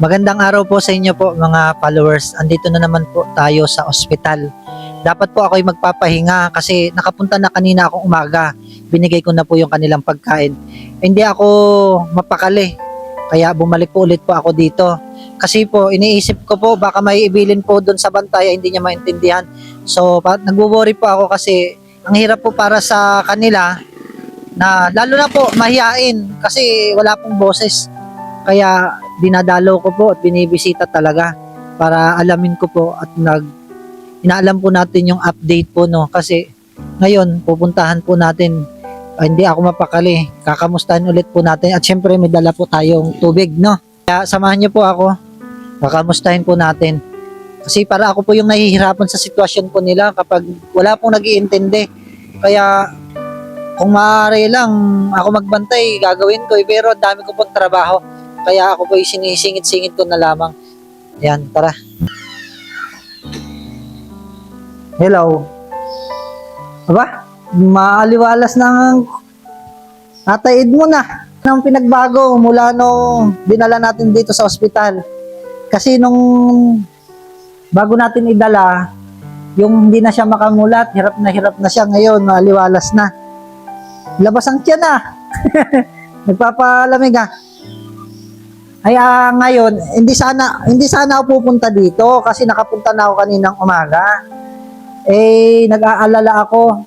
Magandang araw po sa inyo po mga followers. Andito na naman po tayo sa ospital. Dapat po ako'y magpapahinga kasi nakapunta na kanina akong umaga. Binigay ko na po yung kanilang pagkain. Hindi ako mapakali. Kaya bumalik po ulit po ako dito. Kasi po iniisip ko po baka may ibilin po doon sa bantay hindi niya maintindihan. So nagwo-worry po ako kasi ang hirap po para sa kanila na lalo na po mahiyain kasi wala pong boses. Kaya dinadalaw ko po at binibisita talaga para alamin ko po at inaalam po natin yung update po no kasi ngayon pupuntahan po natin hindi ako mapakali kakamustahan ulit po natin at syempre may dala po tayong tubig no kaya samahan niyo po ako kakamustahin po natin kasi para ako po yung nahihirapan sa sitwasyon po nila kapag wala pong nag-iintindi kaya kung maaari lang ako magbantay gagawin ko pero ang dami ko pong trabaho. Kaya ako po sinisingit-singit ko na lamang. Yan, tara. Hello. Aba, maaliwalas ng tataid mo na. Anong pinagbago mula nung dinala natin dito sa ospital? Kasi nung bago natin idala, yung hindi na siya makamulat, hirap na siya ngayon, maaliwalas na. Labas ang tiyan na. Nagpapalamig ah. Ay ngayon, hindi sana ako pupunta dito kasi nakapunta na ako kaninang umaga. Nag-aalala ako.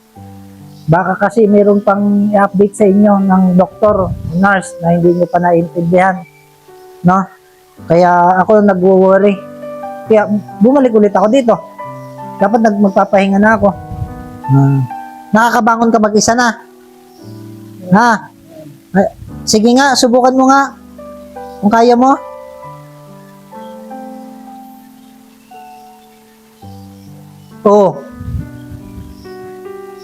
Baka kasi mayroon pang i-update sa inyo ng doktor, nurse na hindi nyo pa naiintindihan. No? Kaya ako nagwo-worry. Kaya bumalik ulit ako dito. Dapat magpapahinga na ako. Nakakabangon ka mag-isa na. Ha? Sige nga, subukan mo nga. Kung kaya mo. Oo.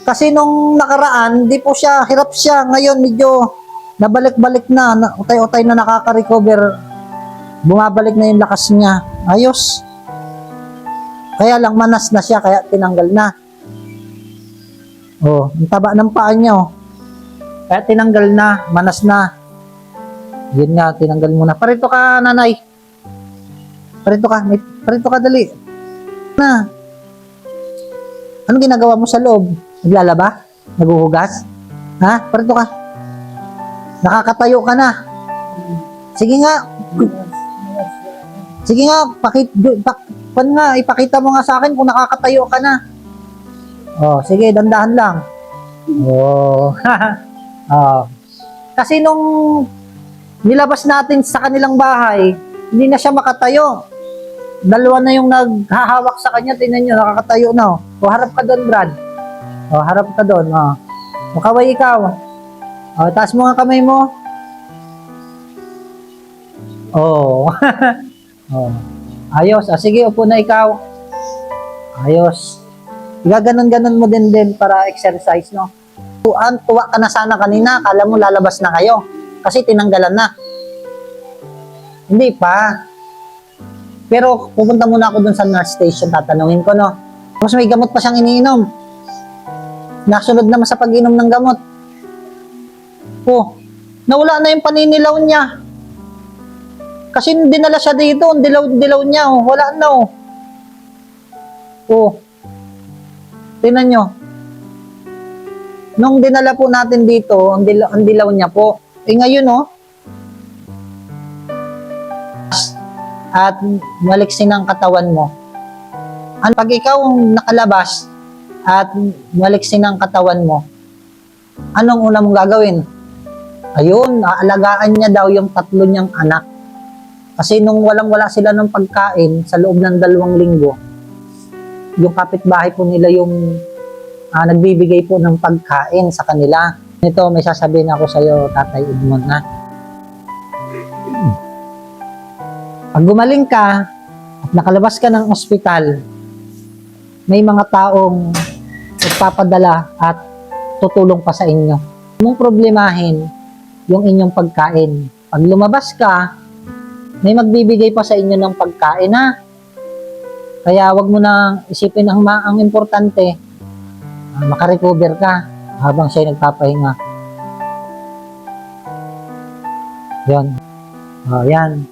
Kasi nung nakaraan, di po siya, hirap siya. Ngayon medyo nabalik-balik na, utay-utay na nakaka-recover. Bumabalik na yung lakas niya. Ayos. Kaya lang manas na siya, kaya tinanggal na. Oh, ang taba ng paa niya, oh. Kaya tinanggal na, manas na. Yun nga, tinanggal muna. Parito ka, nanay. Parito ka, dali. Na. Anong ginagawa mo sa loob? Naglalaba? Naguhugas? Ha? Parito ka. Nakakatayo ka na. Sige nga. Sige nga, ipakita mo nga sa akin kung nakakatayo ka na. Oh, sige, dandahan lang. Oh. Oh. Kasi nung nilabas natin sa kanilang bahay, hindi na siya makatayo. Dalawa na yung naghahawak sa kanya, tingnan nyo, nakakatayo na. O, harap ka doon, Brad. O, harap ka doon. O, makaway ikaw. O, taas mo nga kamay mo. O. O. Ayos. O, sige, upo na ikaw. Ayos. Igaganon-ganon mo din para exercise, no? Tuwa ka na sana kanina, kala mo lalabas na kayo. Kasi tinanggalan na. Hindi pa. Pero pupunta muna ako dun sa nurse station, tatanungin ko, no? Mas may gamot pa siyang iniinom. Nasunod naman sa pag-inom ng gamot. Oh, nawala na yung paninilaw niya. Kasi dinala siya dito, ang dilaw-dilaw niya, oh. Wala na, oh. Oh. Tingnan nyo. Nung dinala po natin dito, ang dilaw niya po. Ngayon, oh. At maliksin ang katawan mo. Pag ikaw nakalabas at maliksin ang katawan mo, anong una mong gagawin? Ayun, aalagaan niya daw yung 3 niyang anak. Kasi nung walang-wala sila ng pagkain sa loob ng 2 linggo, yung kapitbahay po nila yung nagbibigay po ng pagkain sa kanila. Ito, may sasabihin ako sa iyo, Tatay Edmond, ha? Pag gumaling ka at nakalabas ka ng ospital, may mga taong magpapadala at tutulong pa sa inyo. Mong problemahin yung inyong pagkain. Pag lumabas ka, may magbibigay pa sa inyo ng pagkain, ha? Kaya wag mo na isipin ang importante, makarecover ka habang siya'y nagpapahinga. Yan. Yan.